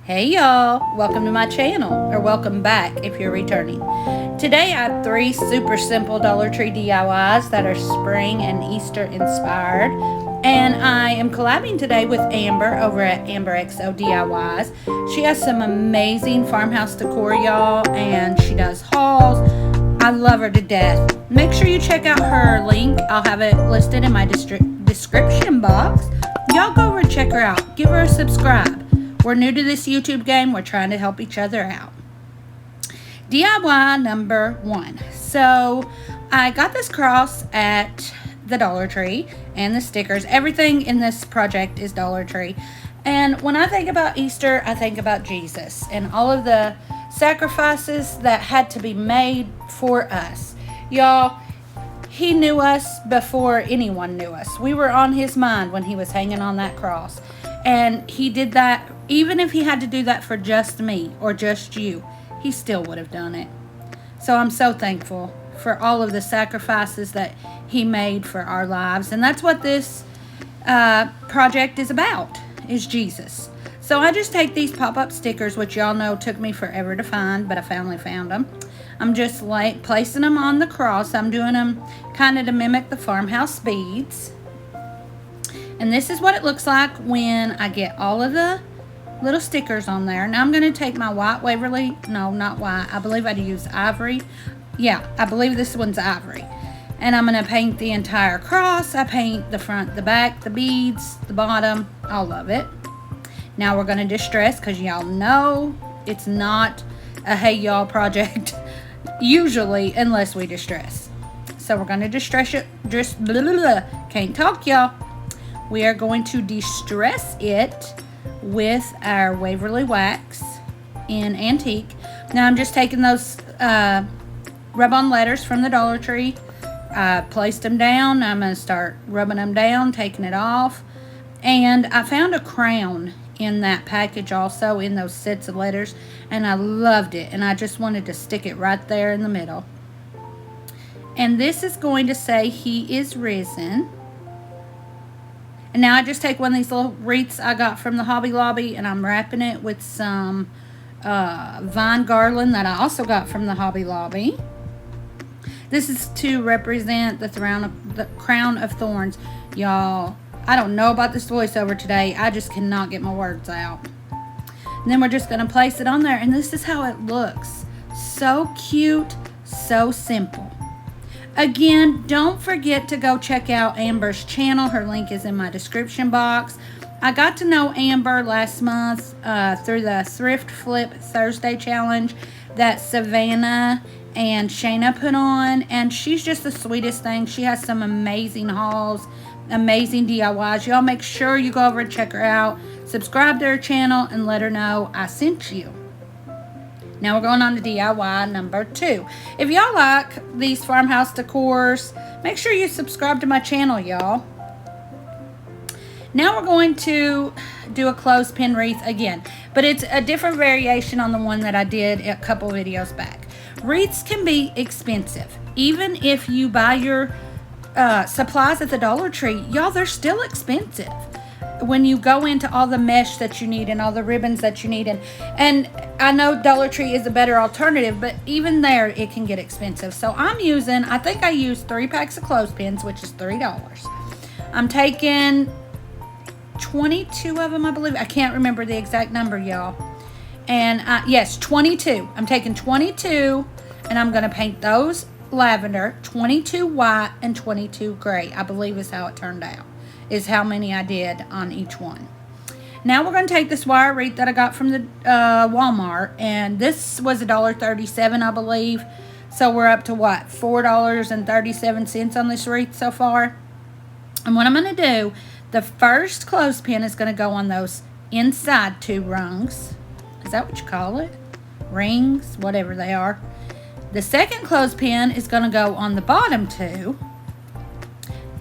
Hey y'all, welcome to my channel, or welcome back if you're returning. Today I have 3 super simple Dollar Tree DIYs that are spring and Easter inspired. And I am collabing today with Amber over at Amber XO DIYs. She has some amazing farmhouse decor, y'all, and she does hauls. I love her to death. Make sure you check out her link. I'll have it listed in my description box. Y'all go over and check her out. Give her a subscribe. We're new to this YouTube game. We're trying to help each other out. DIY number 1. So I got this cross at the Dollar Tree and the stickers. Everything in this project is Dollar Tree. And when I think about Easter, I think about Jesus and all of the sacrifices that had to be made for us. Y'all, he knew us before anyone knew us. We were on his mind when he was hanging on that cross. And he did that, even if he had to do that for just me or just you, he still would have done it. So I'm so thankful for all of the sacrifices that he made for our lives. And that's what this project is about, is Jesus. So I just take these pop-up stickers, which y'all know took me forever to find, but I finally found them. I'm just placing them on the cross. I'm doing them kind of to mimic the farmhouse beads. And this is what it looks like when I get all of the little stickers on there. Now I'm going to take my white Waverly. No, not white. I believe I'd use ivory. Yeah, I believe this one's ivory. And I'm going to paint the entire cross. I paint the front, the back, the beads, the bottom, all of it. Now we're going to distress, because y'all know it's not a hey y'all project usually unless we distress. So we're going to distress it. Just blah, blah, blah. Can't talk, y'all. We are going to distress it with our Waverly wax in antique. Now I'm just taking those rub-on letters from the Dollar Tree. I placed them down. I'm going to start rubbing them down, taking it off. And I found a crown in that package also, in those sets of letters. And I loved it. And I just wanted to stick it right there in the middle. And this is going to say, "He is risen." And now I just take one of these little wreaths I got from the Hobby Lobby, and I'm wrapping it with some vine garland that I also got from the Hobby Lobby. This is to represent the crown of thorns. Y'all, I don't know about this voiceover today. I just cannot get my words out. And then we're just going to place it on there, and this is how it looks. So cute, so simple. Again, don't forget to go check out Amber's channel. Her link is in my description box. I got to know Amber last month through the Thrift Flip Thursday challenge that Savannah and Shayna put on. And she's just the sweetest thing. She has some amazing hauls, amazing DIYs. Y'all make sure you go over and check her out. Subscribe to her channel and let her know I sent you. Now we're going on to DIY number 2. If y'all like these farmhouse decors, make sure you subscribe to my channel, y'all. Now we're going to do a clothespin wreath again, but it's a different variation on the one that I did a couple videos back. Wreaths can be expensive. Even if you buy your supplies at the Dollar Tree, y'all, they're still expensive when you go into all the mesh that you need and all the ribbons that you need. And I know Dollar Tree is a better alternative, but even there it can get expensive. So I think I used 3 packs of clothespins, which is $3. I'm taking 22 of them, I believe. I can't remember the exact number, y'all. And yes, 22. I'm taking 22, and I'm going to paint those lavender, 22 white, and 22 gray, I believe is how it turned out. Is how many I did on each one. Now we're going to take this wire wreath that I got from the Walmart, and this was $1.37, I believe. So we're up to what, $4.37 on this wreath so far. And what I'm going to do, the first clothespin is going to go on those inside 2 rungs. Is that what you call it? Rings, whatever they are. The second clothespin is going to go on the bottom 2,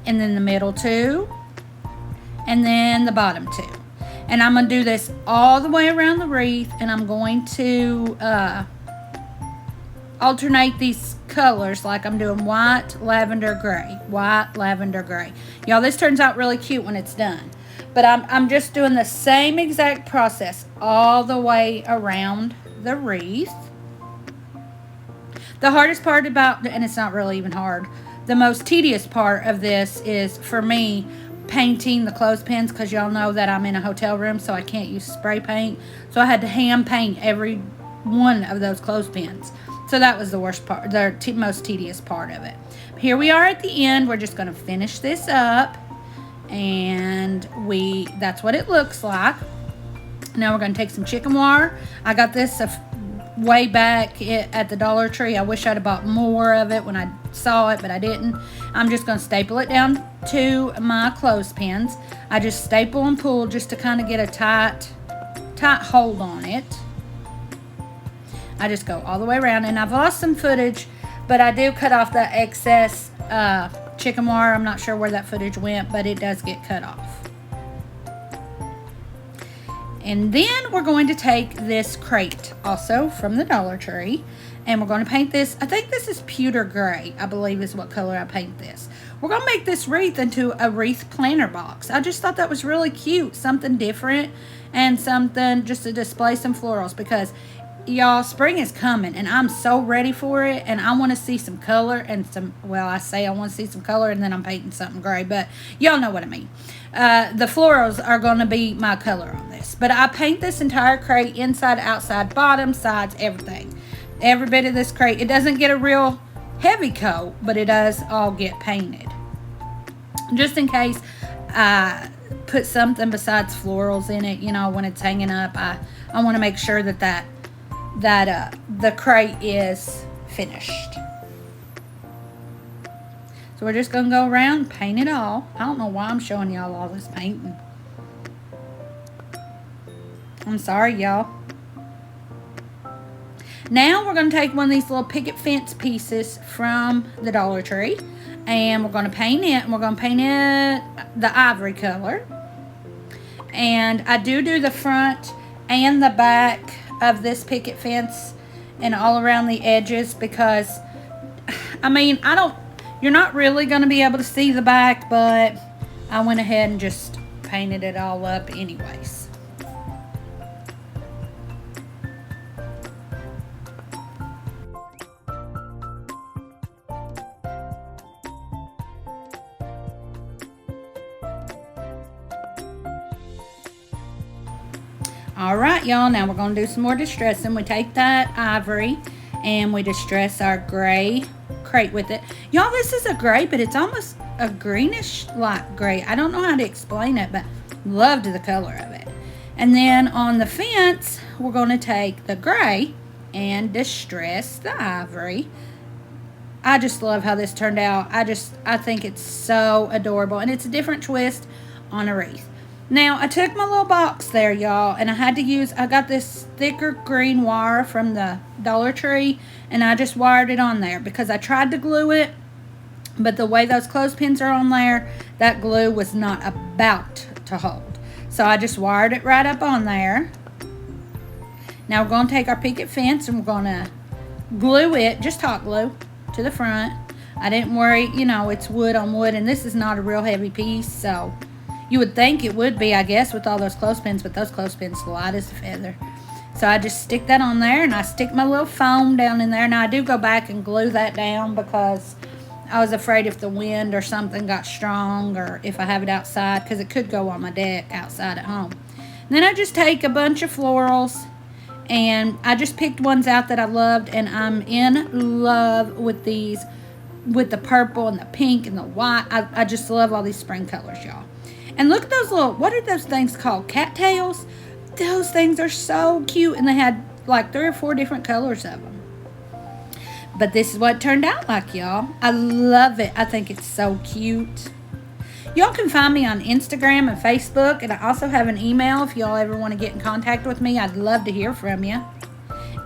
and then the middle 2, and then the bottom 2. And I'm going to do this all the way around the wreath, and I'm going to alternate these colors, like I'm doing white, lavender, gray, white, lavender, gray. Y'all, this turns out really cute when it's done. But I'm just doing the same exact process all the way around the wreath. The hardest part about, and it's not really even hard, the most tedious part of this is for me painting the clothespins, because y'all know that I'm in a hotel room, so I can't use spray paint. So I had to hand paint every one of those clothespins. So that was the worst part, the most tedious part of it. Here we are at the end. We're just going to finish this up, and that's what it looks like. Now we're going to take some chicken wire. I got this way back at the Dollar Tree. I wish I'd have bought more of it when I saw it, but I didn't. I'm just going to staple it down to my clothespins. I just staple and pull just to kind of get a tight hold on it. I just go all the way around, and I've lost some footage, but I do cut off the excess chicken wire. I'm not sure where that footage went, but it does get cut off. And then we're going to take this crate, also from the Dollar Tree, and we're going to paint this. I think this is pewter gray, I believe is what color I paint this. We're going to make this wreath into a wreath planter box. I just thought that was really cute, something different, and something just to display some florals, because y'all, spring is coming, and I'm so ready for it, and I want to see some color and some, well, I say I want to see some color, and then I'm painting something gray, but y'all know what I mean. The florals are going to be my color on this, but I paint this entire crate, inside, outside, bottom, sides, everything. Every bit of this crate. It doesn't get a real heavy coat, but it does all get painted. Just in case I put something besides florals in it, you know, when it's hanging up, I want to make sure that the crate is finished. So we're just going to go around, paint it all. I don't know why I'm showing y'all all this painting. I'm sorry, y'all. Now we're going to take one of these little picket fence pieces from the Dollar Tree, and we're going to paint it. And we're going to paint it the ivory color. And I do the front and the back of this picket fence and all around the edges, because I mean, you're not really going to be able to see the back, but I went ahead and just painted it all up anyways. Alright, y'all, now we're going to do some more distressing. We take that ivory and we distress our gray crate with it. Y'all, this is a gray, but it's almost a greenish light gray. I don't know how to explain it, but loved the color of it. And then on the fence, we're going to take the gray and distress the ivory. I just love how this turned out. I think it's so adorable, and it's a different twist on a wreath. Now, I took my little box there, y'all, and I got this thicker green wire from the Dollar Tree, and I just wired it on there because I tried to glue it, but the way those clothespins are on there, that glue was not about to hold. So I just wired it right up on there. Now we're going to take our picket fence and we're going to glue it, just hot glue, to the front. I didn't worry, you know, it's wood on wood, and this is not a real heavy piece, so you would think it would be, I guess, with all those clothespins, but those clothespins light as a feather. So I just stick that on there, and I stick my little foam down in there. Now I do go back and glue that down because I was afraid if the wind or something got strong, or if I have it outside, because it could go on my deck outside at home. And then I just take a bunch of florals, and I just picked ones out that I loved, and I'm in love with these, with the purple and the pink and the white. I just love all these spring colors, y'all. And look at those little, what are those things called? Cattails? Those things are so cute, and they had like 3 or 4 different colors of them. But this is what it turned out like, y'all. I love it. I think it's so cute. Y'all can find me on Instagram and Facebook, and I also have an email if y'all ever want to get in contact with me. I'd love to hear from you.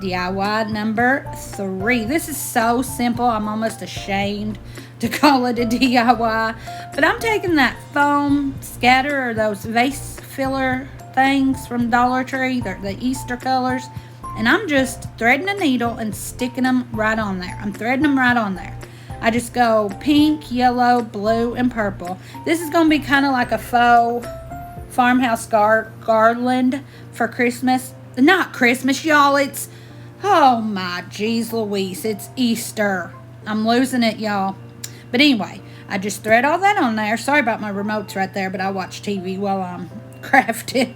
DIY number 3. This is so simple, I'm almost ashamed to call it a DIY. But I'm taking that foam scatter, or those vase filler things from Dollar Tree, the Easter colors, and I'm just threading a needle and sticking them right on there. I'm threading them right on there. I just go pink, yellow, blue, and purple. This is going to be kind of like a faux farmhouse garland for Christmas. Not Christmas, y'all. It's, oh my geez Louise, it's Easter. I'm losing it, y'all. But anyway, I just thread all that on there. Sorry about my remotes right there, but I watch TV while I'm crafting.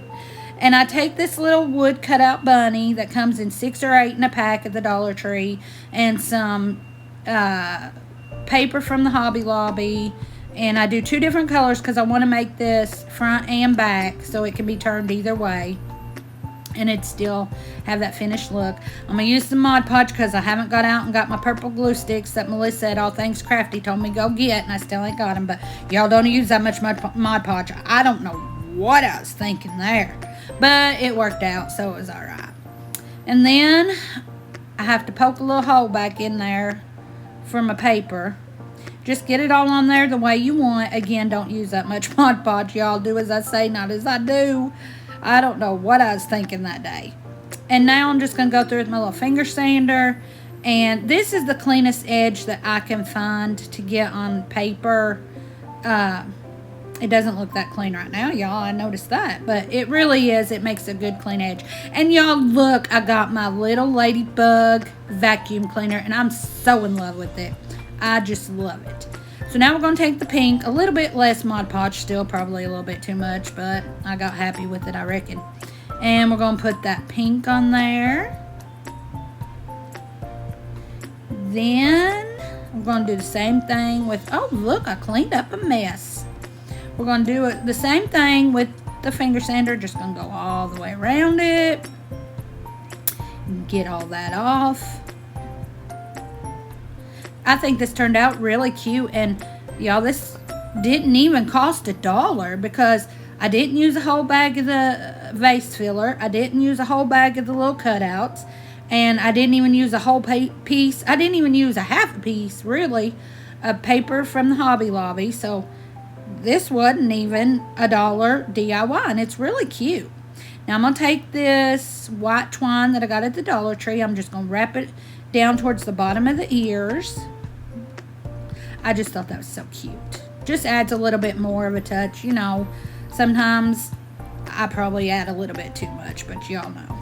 And I take this little wood cutout bunny that comes in 6 or 8 in a pack at the Dollar Tree, and some paper from the Hobby Lobby. And I do 2 different colors because I want to make this front and back so it can be turned either way. And it still have that finished look. I'm going to use the Mod Podge because I haven't got out and got my purple glue sticks that Melissa at All Things Crafty told me go get. And I still ain't got them. But y'all don't use that much Mod Podge. I don't know what I was thinking there. But it worked out, so it was alright. And then I have to poke a little hole back in there for my paper. Just get it all on there the way you want. Again, don't use that much Mod Podge, y'all. Do as I say, not as I do. I don't know what I was thinking that day. And now I'm just going to go through with my little finger sander. And this is the cleanest edge that I can find to get on paper. It doesn't look that clean right now, y'all. I noticed that. But it really is. It makes a good clean edge. And y'all, look, I got my little ladybug vacuum cleaner. And I'm so in love with it. I just love it. So now we're going to take the pink. A little bit less Mod Podge still. Probably a little bit too much. But I got happy with it, I reckon. And we're going to put that pink on there. Then we're going to do the same thing with... Oh, look, I cleaned up a mess. We're going to do the same thing with the finger sander. Just going to go all the way around it. Get all that off. I think this turned out really cute. And y'all, this didn't even cost $1 because I didn't use a whole bag of the vase filler. I didn't use a whole bag of the little cutouts. And I didn't even use a whole piece. I didn't even use a half a piece, really, of paper from the Hobby Lobby. So this wasn't even $1 DIY. And it's really cute. Now I'm going to take this white twine that I got at the Dollar Tree. I'm just going to wrap it down towards the bottom of the ears. I just thought that was so cute. Just adds a little bit more of a touch. You know, sometimes I probably add a little bit too much, but y'all know.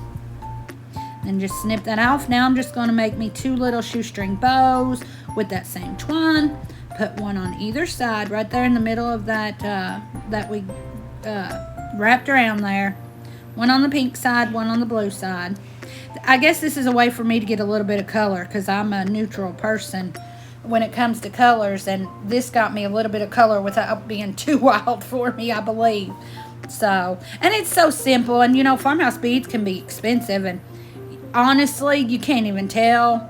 Then just snip that off. Now I'm just going to make me 2 little shoestring bows with that same twine. Put one on either side right there in the middle of that that we wrapped around there. One on the pink side, one on the blue side. I guess this is a way for me to get a little bit of color because I'm a neutral person when it comes to colors, and this got me a little bit of color without being too wild for me, I believe. So, and it's so simple, and you know, farmhouse beads can be expensive, and honestly, you can't even tell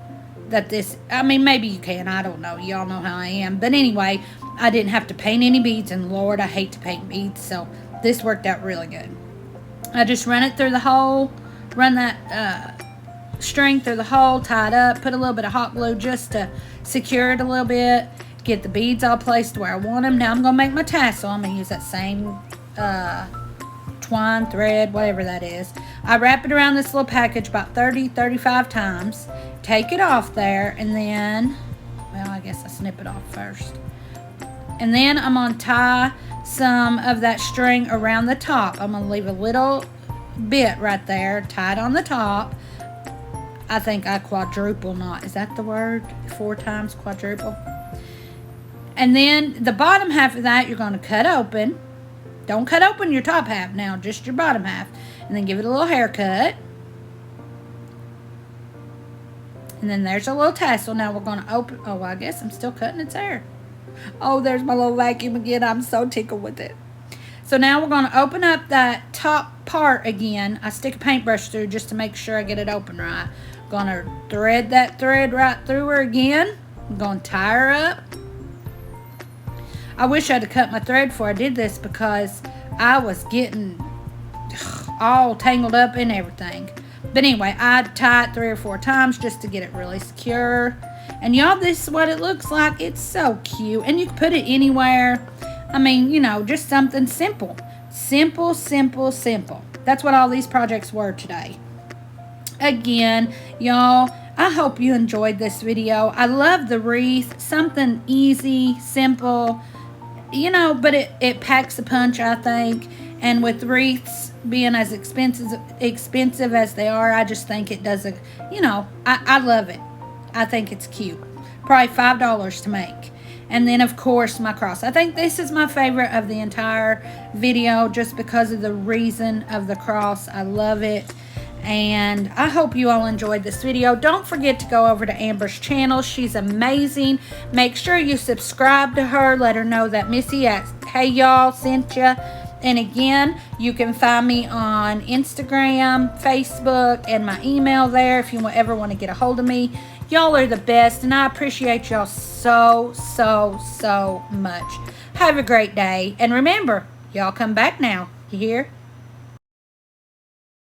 that this, I mean, maybe you can, I don't know, y'all know how I am, but anyway, I didn't have to paint any beads, and Lord, I hate to paint beads, so this worked out really good. I just run it through the hole, run that string through the hole, tie it up, put a little bit of hot glue just to secure it a little bit, get the beads all placed where I want them. Now I'm going to make my tassel. I'm going to use that same twine, thread, whatever that is. I wrap it around this little package about 30-35 times, take it off there, and then, well, I guess I snip it off first. And then I'm going to tie some of that string around the top. I'm going to leave a little bit right there tied on the top. I think I quadruple knot. Is that the word? 4 times quadruple. And then the bottom half of that you're going to cut open. Don't cut open your top half now, just your bottom half. And then give it a little haircut. And then there's a little tassel. Now we're going to open. Oh, I guess I'm still cutting its hair. Oh, there's my little vacuum again. I'm so tickled with it. So now we're going to open up that top part again. I stick a paintbrush through just to make sure I get it open right. Going to thread that thread right through her again. I'm going to tie her up. I wish I'd have cut my thread before I did this because I was getting all tangled up in everything. But anyway, I tie it 3 or 4 times just to get it really secure. And y'all, this is what it looks like. It's so cute. And you can put it anywhere. I mean, you know, just something simple. Simple, simple, simple. That's what all these projects were today. Again, y'all, I hope you enjoyed this video. I love the wreath. Something easy, simple, you know, but it packs a punch, I think. And with wreaths being as expensive as they are, I just think it does I love it. I think it's cute. Probably $5 to make. And then, of course, my cross. I think this is my favorite of the entire video just because of the reason of the cross. I love it. And I hope you all enjoyed this video. Don't forget to go over to Amber's channel. She's amazing. Make sure you subscribe to her. Let her know that Missy at Hey Y'all sent you. And again, you can find me on Instagram, Facebook, and my email there if you ever want to get a hold of me. Y'all are the best, and I appreciate y'all so, so, so much. Have a great day. And remember, y'all come back now. You hear?